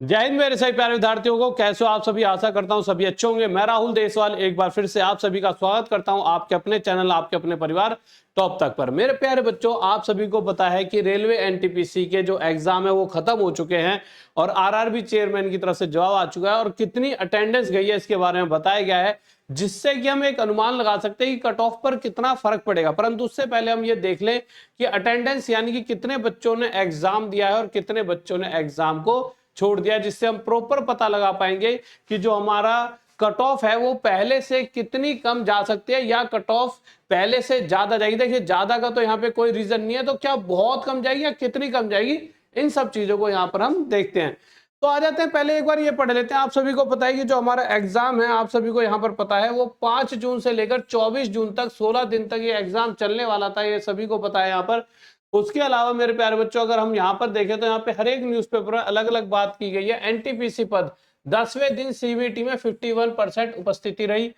जय हिंद मेरे सभी प्यारे विद्यार्थियों को, कैसे हो आप सभी। आशा करता हूं सभी अच्छे होंगे। मैं राहुल देसवाल एक बार फिर से आप सभी का स्वागत करता हूं आपके अपने चैनल, आपके अपने परिवार टॉप तक पर। मेरे प्यारे बच्चों, आप सभी को पता है कि रेलवे एनटीपीसी के जो एग्जाम है वो खत्म हो चुके हैं और आरआरबी चेयरमैन की तरफ से जवाब आ चुका है और कितनी अटेंडेंस गई है इसके बारे में बताया गया है, जिससे कि हम एक अनुमान लगा सकते हैं कि कट ऑफ पर कितना फर्क पड़ेगा। परंतु उससे पहले हम ये देख लें कि अटेंडेंस यानी कि कितने बच्चों ने एग्जाम दिया है और कितने बच्चों ने एग्जाम को छोड़ दिया, जिससे हम प्रॉपर पता लगा पाएंगे कि जो हमारा कट ऑफ है वो पहले से कितनी कम जा सकती है या कट ऑफ पहले से ज्यादा जाएगी। देखिए, ज्यादा का तो यहाँ पे कोई रीजन नहीं है, तो क्या बहुत कम जाएगी या कितनी कम जाएगी, इन सब चीजों को यहाँ पर हम देखते हैं। तो आ जाते हैं, पहले एक बार ये पढ़ लेते हैं। आप सभी को पता है कि जो हमारा एग्जाम है, आप सभी को यहाँ पर पता है, वो 5 जून से लेकर 24 जून तक 16 दिन तक ये एग्जाम चलने वाला था, ये सभी को पता है यहाँ पर। उसके अलावा मेरे प्यारे बच्चों, अगर हम यहाँ पर देखें तो यहाँ पे हर एक न्यूज़पेपर में अलग अलग बात की गई है। एनटीपीसी पद 10वें दिन सीबीटी में 51% उपस्थिति रही।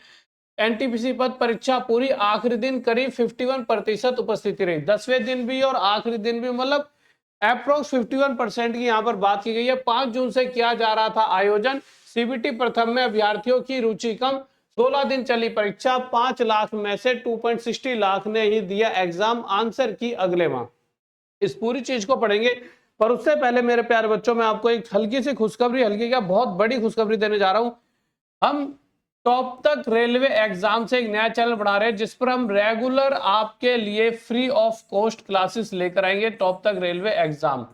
एनटीपीसी पद परीक्षा पूरी आखिरी दिन करीब 51% उपस्थिति रही। 10वें दिन भी और आखिरी दिन भी, मतलब अप्रोक्स 51% की यहाँ पर बात की गई है। 5 जून से किया जा रहा था आयोजन। सीबीटी प्रथम में अभ्यर्थियों की रुचि कम, 16 दिन चली परीक्षा। 5 लाख में से 2.60 लाख ने ही दिया एग्जाम, आंसर की अगले माह। इस पूरी चीज को पढ़ेंगे, पर उससे पहले मेरे प्यारे बच्चों, मैं आपको एक हल्की सी खुशखबरी, हल्की क्या बहुत बड़ी खुशखबरी देने जा रहा हूं। हम टॉप तक रेलवे एग्जाम से एक नया चैनल बढ़ा रहे हैं, जिस पर हम रेगुलर आपके लिए फ्री ऑफ कॉस्ट क्लासेस लेकर आएंगे। टॉप तक रेलवे एग्जाम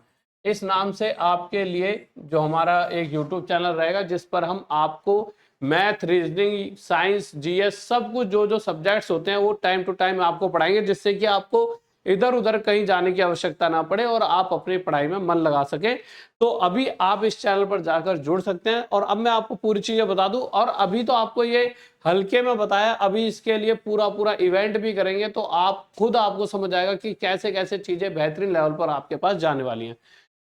इस नाम से आपके लिए जो हमारा एक यूट्यूब चैनल रहेगा, जिस पर हम आपको मैथ, रीजनिंग, साइंस, जीएस, सब कुछ जो जो सब्जेक्ट्स होते हैं वो टाइम टू टाइम आपको पढ़ाएंगे, जिससे कि आपको इधर उधर कहीं जाने की आवश्यकता ना पड़े और आप अपनी पढ़ाई में मन लगा सके। तो अभी आप इस चैनल पर जाकर जुड़ सकते हैं। और अब मैं आपको पूरी चीजें बता दूं, और अभी तो आपको ये हल्के में बताया, अभी इसके लिए पूरा पूरा इवेंट भी करेंगे, तो आप खुद आपको समझ आएगा कि कैसे कैसे चीजें बेहतरीन लेवल पर आपके पास जाने वाली हैं।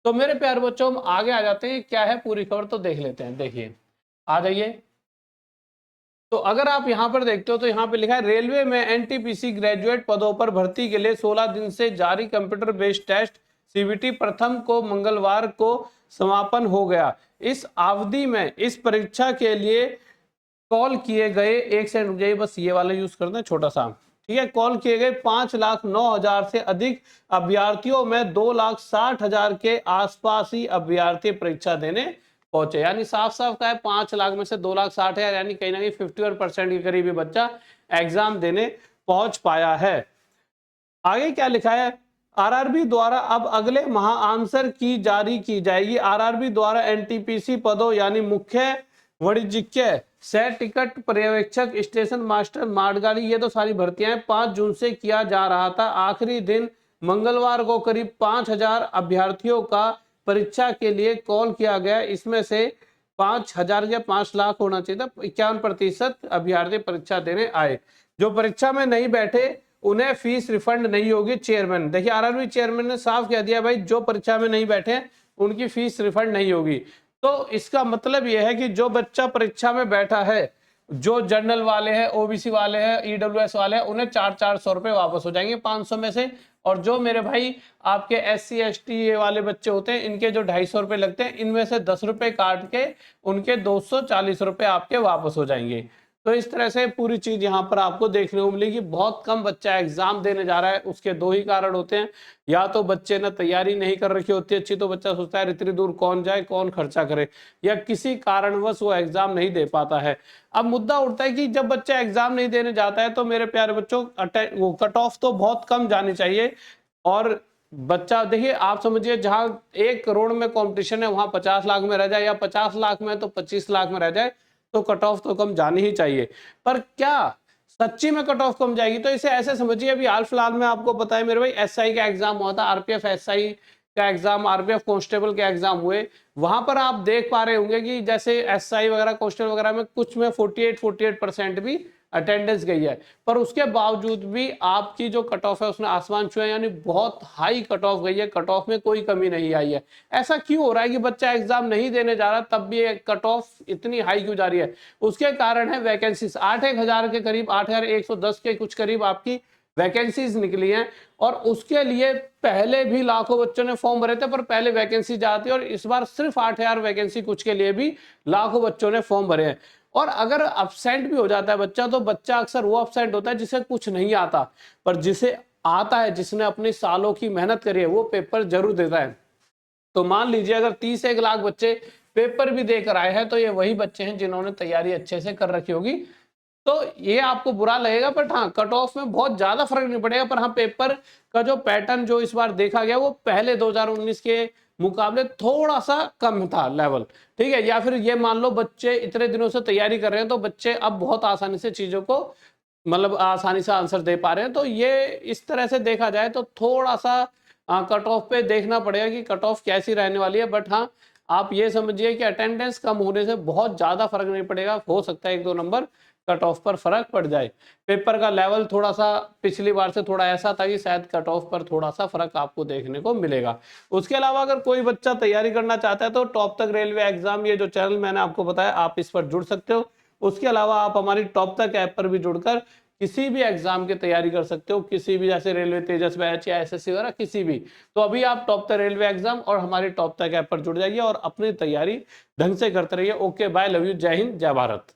तो मेरे प्यारे बच्चों, हम आगे आ जाते हैं, क्या है पूरी खबर तो देख लेते हैं। देखिए, आ जाइए। तो अगर आप यहां पर देखते हो तो यहां पे लिखा है, रेलवे में एनटीपीसी ग्रेजुएट पदों पर भर्ती के लिए 16 दिन से जारी कंप्यूटर बेस्ड टेस्ट सीबीटी प्रथम को मंगलवार को समापन हो गया। इस अवधि में इस परीक्षा के लिए कॉल किए गए, एक सेकंड रुक जाइए, बस ये वाला यूज करते हैं छोटा सा, ठीक है। कॉल किए गए 5,09,000 से अधिक अभ्यर्थियों में 2,60,000 के आसपास ही अभ्यर्थी परीक्षा देने पहुंचे। यानी साफ साफ कहा है, 5 लाख में से 2,60,000, यानी कहीं ना कहीं 51% के करीब ही बच्चा एग्जाम देने पहुंच पाया है। आगे क्या लिखा है, आरआरबी द्वारा अब अगले माह आंसर की जारी की जाएगी। आरआरबी द्वारा एनटीपीसी पदों यानी मुख्य, वाणिज्यिक, सह टिकट पर्यवेक्षक, स्टेशन मास्टर, मार्गगाड़ी, ये तो सारी भर्तियां 5 जून से किया जा रहा था। आखिरी दिन मंगलवार को करीब 5,000 अभ्यर्थियों का परीक्षा के लिए कॉल किया गया। इसमें से 5,000 या 5 लाख होना चाहिए था, 51% अभ्यर्थी परीक्षा देने आए। जो परीक्षा में नहीं बैठे उन्हें फीस रिफंड नहीं होगी। चेयरमैन, देखिए आरआरबी चेयरमैन ने साफ कह दिया, भाई जो परीक्षा में नहीं बैठे उनकी फीस रिफंड नहीं होगी। तो इसका मतलब यह है कि जो बच्चा परीक्षा में बैठा है, जो जनरल वाले हैं, ओबीसी वाले हैं, ईडब्ल्यूएस वाले हैं, उन्हें 400 रुपए वापस हो जाएंगे 500 में से। और जो मेरे भाई आपके एससी एसटी वाले बच्चे होते हैं, इनके जो 250 रुपए लगते हैं, इनमें से 10 रुपए काट के उनके 240 रुपए आपके वापस हो जाएंगे। तो इस तरह से पूरी चीज यहाँ पर आपको देखने को मिलेगी। बहुत कम बच्चा एग्जाम देने जा रहा है, उसके दो ही कारण होते हैं। या तो बच्चे ने तैयारी नहीं कर रखी होती अच्छी, तो बच्चा सोचता है इतनी दूर कौन जाए, कौन खर्चा करे, या किसी कारणवश वो एग्जाम नहीं दे पाता है। अब मुद्दा उठता है कि जब बच्चा एग्जाम नहीं देने जाता है, तो मेरे प्यारे बच्चों वो कट ऑफ तो बहुत कम जानी चाहिए। और बच्चा देखिए, आप समझिए, जहां 1 करोड़ में कंपटीशन है, वहां 50 लाख में रह जाए, या 50 लाख में तो 25 लाख में रह जाए, तो कट ऑफ तो कम जानी ही चाहिए। पर क्या सच्ची में कट ऑफ कम जाएगी? तो इसे ऐसे समझिए, अभी हाल फिलहाल में आपको पता है मेरे भाई, एसआई का एग्जाम हुआ था, आरपीएफ एसआई का एग्जाम, आरपीएफ कांस्टेबल के एग्जाम हुए। वहां पर आप देख पा रहे होंगे कि जैसे एसआई वगैरह, कांस्टेबल वगैरह में कुछ में 48% भी अटेंडेंस गई है, पर उसके बावजूद भी आपकी जो कट ऑफ है उसने आसमान छुआ, यानी बहुत हाई कट ऑफ गई है, कट ऑफ में कोई कमी नहीं आई है। ऐसा क्यों हो रहा है कि बच्चा एग्जाम नहीं देने जा रहा, तब भी कट ऑफ इतनी हाई क्यों जा रही है? उसके कारण है वैकेंसीज, 8,000 के करीब, 8,110 के कुछ करीब आपकी वैकेंसीज निकली हैं और उसके लिए पहले भी लाखों बच्चों ने फॉर्म भरे थे, पर पहले वैकेंसी जाती है और इस बार सिर्फ 8,000 वैकेंसी कुछ के लिए भी लाखों बच्चों ने फॉर्म भरे हैं। और अगर अब्सेंट भी हो जाता है बच्चा, तो बच्चा अक्सर वो अब्सेंट होता है जिसे कुछ नहीं आता, पर जिसे आता है, जिसने अपनी सालों की मेहनत करी है, वो पेपर जरूर देता है। तो मान लीजिए अगर 31 लाख बच्चे पेपर भी देकर आए हैं, तो ये वही बच्चे हैं जिन्होंने तैयारी अच्छे से कर रखी होगी। तो ये आपको बुरा लगेगा, बट हाँ, कट ऑफ में बहुत ज्यादा फर्क नहीं पड़ेगा। पर हाँ, पेपर का जो पैटर्न जो इस बार देखा गया, वो पहले 2019 के मुकाबले थोड़ा सा कम था लेवल, ठीक है। या फिर ये मान लो बच्चे इतने दिनों से तैयारी कर रहे हैं, तो बच्चे अब बहुत आसानी से चीजों को, मतलब आसानी से आंसर दे पा रहे हैं। तो ये इस तरह से देखा जाए तो थोड़ा सा कट ऑफ पे देखना पड़ेगा कि कट ऑफ कैसी रहने वाली है। बट हाँ, आप ये समझिए कि अटेंडेंस कम होने से बहुत ज्यादा फर्क नहीं पड़ेगा, हो सकता है 1-2 नंबर कट ऑफ पर फर्क पड़ जाए। पेपर का लेवल थोड़ा सा पिछली बार से थोड़ा ऐसा था कि शायद कट ऑफ पर थोड़ा सा फर्क आपको देखने को मिलेगा। उसके अलावा अगर कोई बच्चा तैयारी करना चाहता है, तो टॉप तक रेलवे एग्जाम, ये जो चैनल मैंने आपको बताया, आप इस पर जुड़ सकते हो। उसके अलावा आप हमारी टॉप तक ऐप पर भी जुड़कर किसी भी एग्जाम की तैयारी कर सकते हो, किसी भी, जैसे रेलवे तेजस बैच या एसएससी वगैरह किसी भी। तो अभी आप टॉप तक रेलवे एग्जाम और हमारी टॉप तक ऐप पर जुड़ जाइए और अपनी तैयारी ढंग से करते रहिए। ओके, बाय, लव यू, जय हिंद, जय भारत।